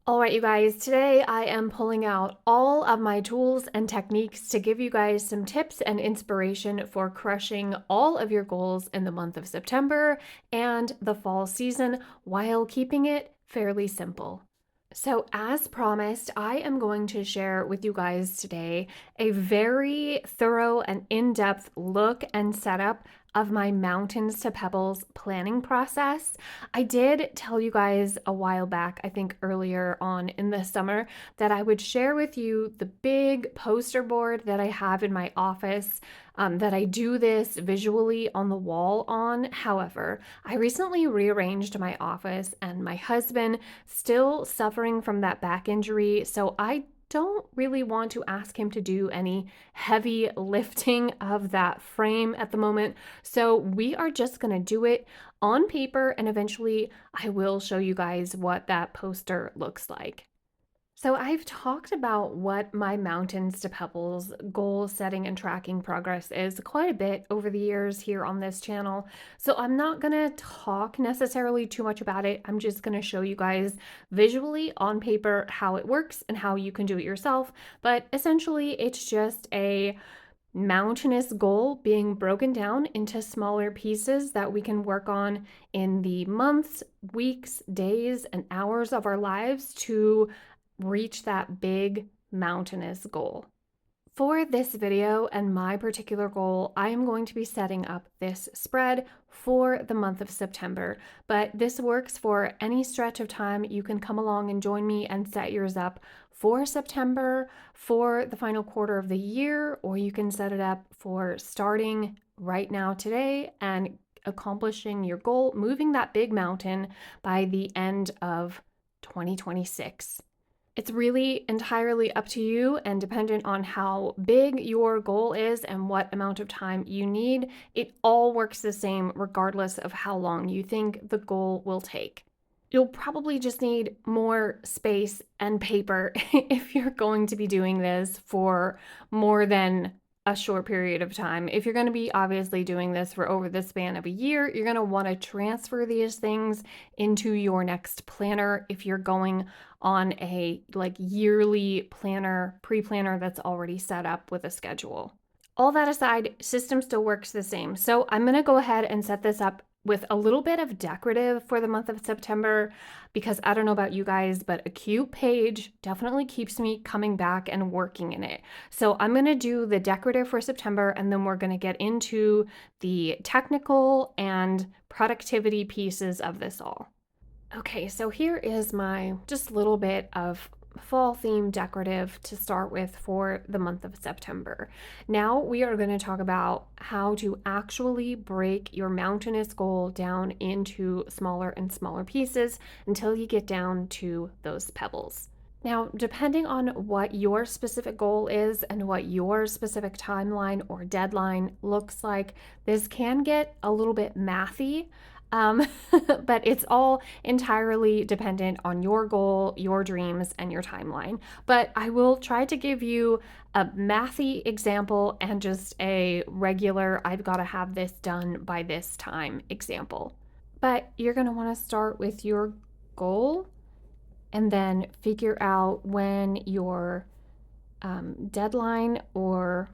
All right, you guys, today I am pulling out all of my tools and techniques to give you guys some tips and inspiration for crushing all of your goals in the month of September and the fall season while keeping it fairly simple. So, as promised, I am going to share with you guys today a very thorough and in depth look and setup of my Mountains to Pebbles planning process. I did tell you guys a while back, I think earlier on in the summer, that I would share with you the big poster board that I have in my office. That I do this visually on the wall on. However, I recently rearranged my office and my husband still suffering from that back injury, so I don't really want to ask him to do any heavy lifting of that frame at the moment. So we are just going to do it on paper, and eventually I will show you guys what that poster looks like. So, I've talked about what my Mountains to Pebbles goal setting and tracking progress is quite a bit over the years here on this channel. So, I'm not going to talk necessarily too much about it. I'm just going to show you guys visually on paper how it works and how you can do it yourself. But essentially, it's just a mountainous goal being broken down into smaller pieces that we can work on in the months, weeks, days, and hours of our lives to reach that big mountainous goal. For this video and my particular goal, I am going to be setting up this spread for the month of September, but this works for any stretch of time. You can come along and join me and set yours up for September, for the final quarter of the year, or you can set it up for starting right now today and accomplishing your goal, moving that big mountain by the end of 2026. It's really entirely up to you and dependent on how big your goal is and what amount of time you need. It all works the same regardless of how long you think the goal will take. You'll probably just need more space and paper if you're going to be doing this for more than a short period of time. If you're going to be obviously doing this for over the span of a year, you're going to want to transfer these things into your next planner. If you're going on a yearly planner, pre-planner that's already set up with a schedule. All that aside, system still works the same. So I'm going to go ahead and set this up with a little bit of decorative for the month of September, because I don't know about you guys, but a cute page definitely keeps me coming back and working in it. So I'm going to do the decorative for September, and then we're going to get into the technical and productivity pieces of this all. Okay, so here is my just little bit of fall theme decorative to start with for the month of September. Now we are going to talk about how to actually break your mountainous goal down into smaller and smaller pieces until you get down to those pebbles. Now, depending on what your specific goal is and what your specific timeline or deadline looks like, this can get a little bit mathy. But it's all entirely dependent on your goal, your dreams, and your timeline. But I will try to give you a mathy example and just a regular, I've got to have this done by this time example. But you're going to want to start with your goal and then figure out when your deadline or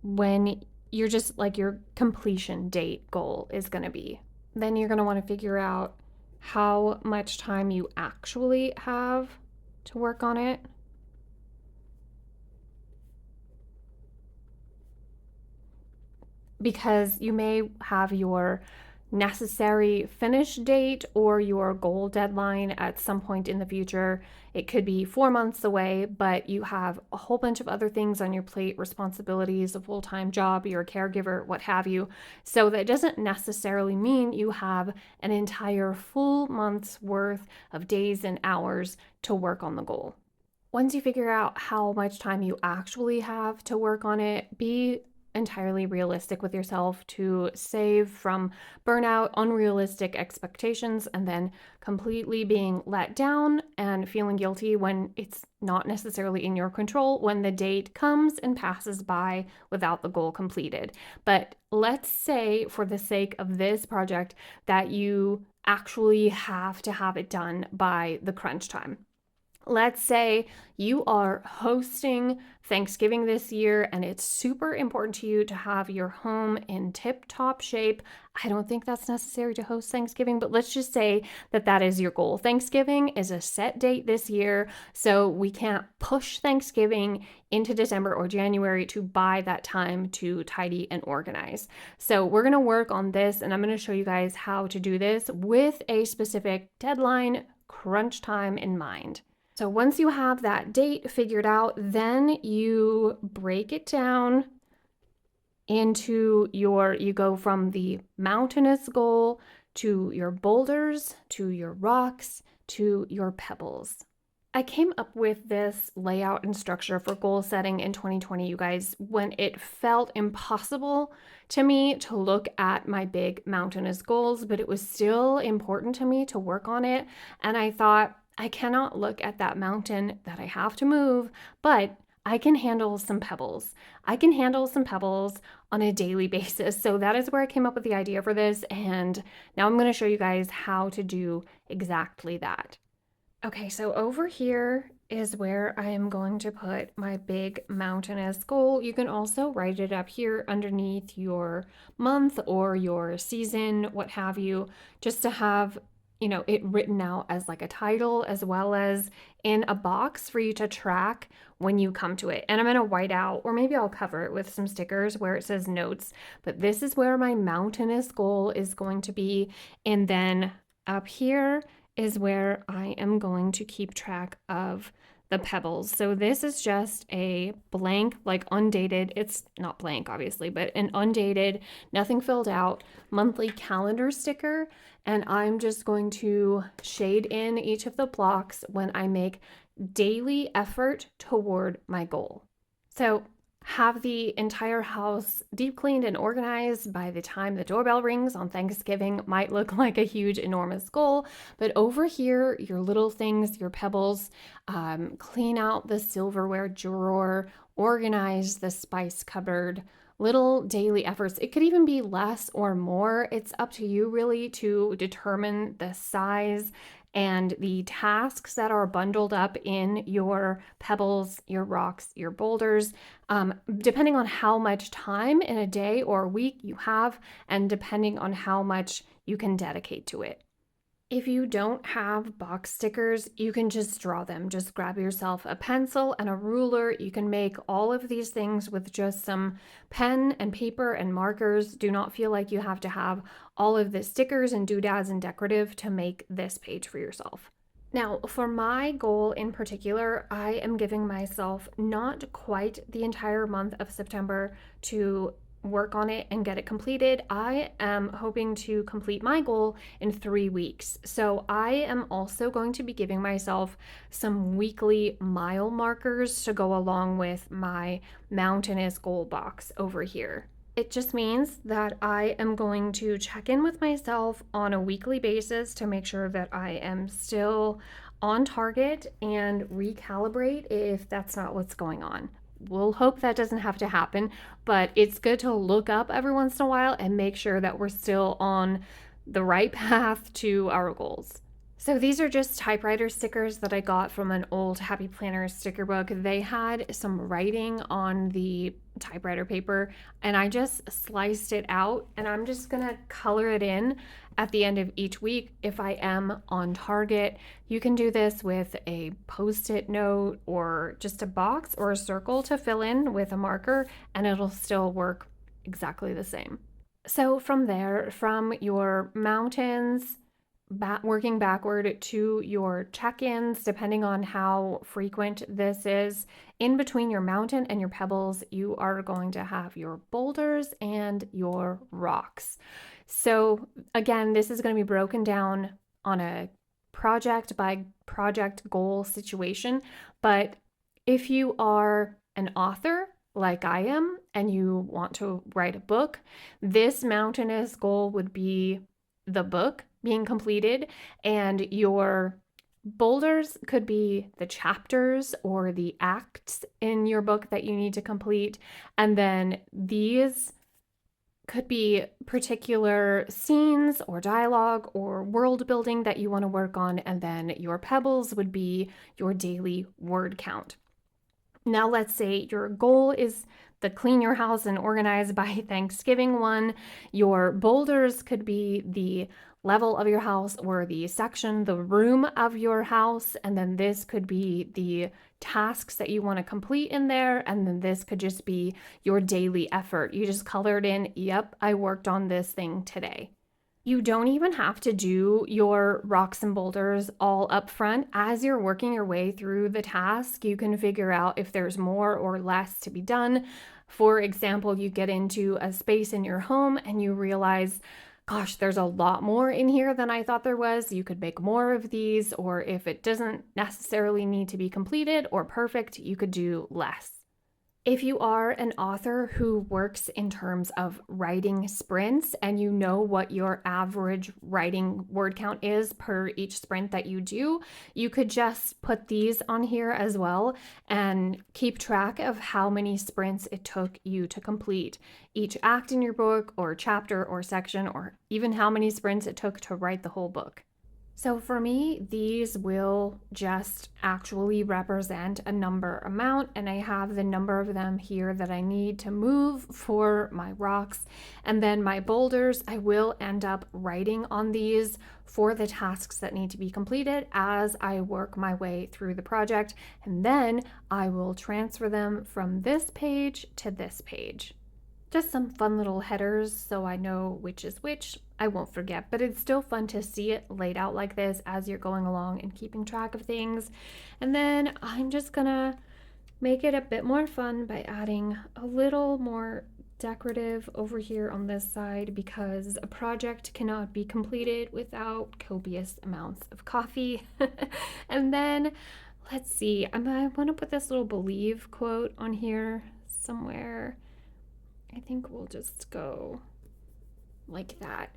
when you're just your completion date goal is going to be. Then you're going to want to figure out how much time you actually have to work on it. Because you may have your necessary finish date or your goal deadline at some point in the future. It could be 4 months away, but you have a whole bunch of other things on your plate, responsibilities, a full-time job, you're a caregiver, what have you. So that doesn't necessarily mean you have an entire full month's worth of days and hours to work on the goal. Once you figure out how much time you actually have to work on it, be entirely realistic with yourself to save from burnout, unrealistic expectations, and then completely being let down and feeling guilty when it's not necessarily in your control when the date comes and passes by without the goal completed. But let's say, for the sake of this project, that you actually have to have it done by the crunch time. Let's say you are hosting Thanksgiving this year and it's super important to you to have your home in tip-top shape. I don't think that's necessary to host Thanksgiving, but let's just say that that is your goal. Thanksgiving is a set date this year, so we can't push Thanksgiving into December or January to buy that time to tidy and organize. So we're going to work on this, and I'm going to show you guys how to do this with a specific deadline, crunch time in mind. So once you have that date figured out, then you break it down into you go from the mountainous goal to your boulders, to your rocks, to your pebbles. I came up with this layout and structure for goal setting in 2020, you guys, when it felt impossible to me to look at my big mountainous goals, but it was still important to me to work on it. And I thought, I cannot look at that mountain that I have to move, but I can handle some pebbles. I can handle some pebbles on a daily basis. So that is where I came up with the idea for this. And now I'm going to show you guys how to do exactly that. Okay, so over here is where I am going to put my big mountainous goal. You can also write it up here underneath your month or your season, what have you, just to have it written out as like a title as well as in a box for you to track when you come to it. And I'm going to white out, or maybe I'll cover it with some stickers where it says notes, but this is where my mountainous goal is going to be. And then up here is where I am going to keep track of the pebbles. So this is just a blank, like undated, it's not blank obviously, but an undated, nothing filled out monthly calendar sticker. And I'm just going to shade in each of the blocks when I make daily effort toward my goal. So have the entire house deep cleaned and organized by the time the doorbell rings on Thanksgiving might look like a huge, enormous goal. But over here, your little things, your pebbles, clean out the silverware drawer, organize the spice cupboard, little daily efforts. It could even be less or more. It's up to you really to determine the size and the tasks that are bundled up in your pebbles, your rocks, your boulders, depending on how much time in a day or a week you have, and depending on how much you can dedicate to it. If you don't have box stickers, you can just draw them. Just grab yourself a pencil and a ruler. You can make all of these things with just some pen and paper and markers. Do not feel like you have to have all of the stickers and doodads and decorative to make this page for yourself. Now, for my goal in particular, I am giving myself not quite the entire month of September to work on it and get it completed. I am hoping to complete my goal in 3 weeks. So I am also going to be giving myself some weekly mile markers to go along with my mountainous goal box over here. It just means that I am going to check in with myself on a weekly basis to make sure that I am still on target and recalibrate if that's not what's going on. We'll hope that doesn't have to happen, but it's good to look up every once in a while and make sure that we're still on the right path to our goals. So these are just typewriter stickers that I got from an old Happy Planner sticker book. They had some writing on the typewriter paper and I just sliced it out, and I'm just gonna color it in at the end of each week if I am on target. You can do this with a Post-it note or just a box or a circle to fill in with a marker, and it'll still work exactly the same. So from there, from your mountains, working backward to your check-ins, depending on how frequent this is. In between your mountain and your pebbles, you are going to have your boulders and your rocks. So again, this is going to be broken down on a project by project goal situation. But if you are an author like I am and you want to write a book, this mountainous goal would be the book being completed, and your boulders could be the chapters or the acts in your book that you need to complete. And then these could be particular scenes or dialogue or world building that you want to work on, and then your pebbles would be your daily word count. Now, let's say your goal is the clean your house and organize by Thanksgiving one. Your boulders could be the level of your house or the section, the room of your house. And then this could be the tasks that you want to complete in there. And then this could just be your daily effort. You just colored in, yep, I worked on this thing today. You don't even have to do your rocks and boulders all up front. As you're working your way through the task, you can figure out if there's more or less to be done. For example, you get into a space in your home and you realize, gosh, there's a lot more in here than I thought there was. You could make more of these, or if it doesn't necessarily need to be completed or perfect, you could do less. If you are an author who works in terms of writing sprints and you know what your average writing word count is per each sprint that you do, you could just put these on here as well and keep track of how many sprints it took you to complete each act in your book or chapter or section, or even how many sprints it took to write the whole book. So for me, these will just actually represent a number amount, and I have the number of them here that I need to move for my rocks. And then my boulders, I will end up writing on these for the tasks that need to be completed as I work my way through the project. And then I will transfer them from this page to this page. Just some fun little headers so I know which is which. I won't forget, but it's still fun to see it laid out like this as you're going along and keeping track of things. And then I'm just gonna make it a bit more fun by adding a little more decorative over here on this side, because a project cannot be completed without copious amounts of coffee. And then let's see, I want to put this little believe quote on here somewhere. I think we'll just go like that.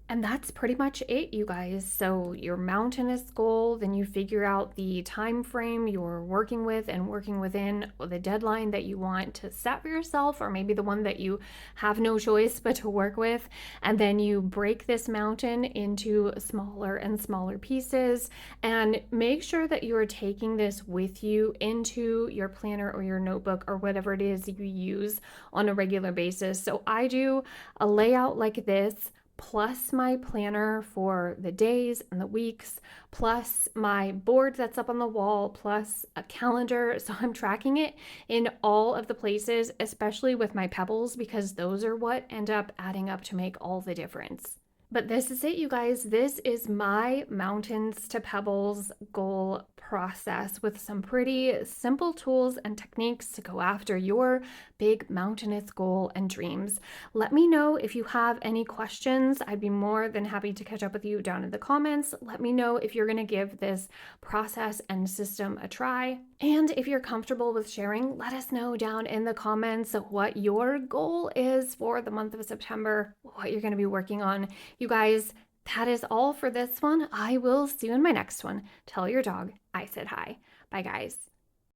And that's pretty much it, you guys. So your mountainous goal, then you figure out the time frame you're working with and working within, the deadline that you want to set for yourself, or maybe the one that you have no choice but to work with. And then you break this mountain into smaller and smaller pieces, and make sure that you are taking this with you into your planner or your notebook or whatever it is you use on a regular basis. So I do a layout like this, plus my planner for the days and the weeks, plus my board that's up on the wall, plus a calendar. So I'm tracking it in all of the places, especially with my pebbles, because those are what end up adding up to make all the difference. But this is it, you guys. This is my mountains to pebbles goal process with some pretty simple tools and techniques to go after your big mountainous goal and dreams. Let me know if you have any questions. I'd be more than happy to catch up with you down in the comments. Let me know if you're going to give this process and system a try. And if you're comfortable with sharing, let us know down in the comments what your goal is for the month of September, what you're going to be working on. You guys, that is all for this one. I will see you in my next one. Tell your dog I said hi. Bye, guys.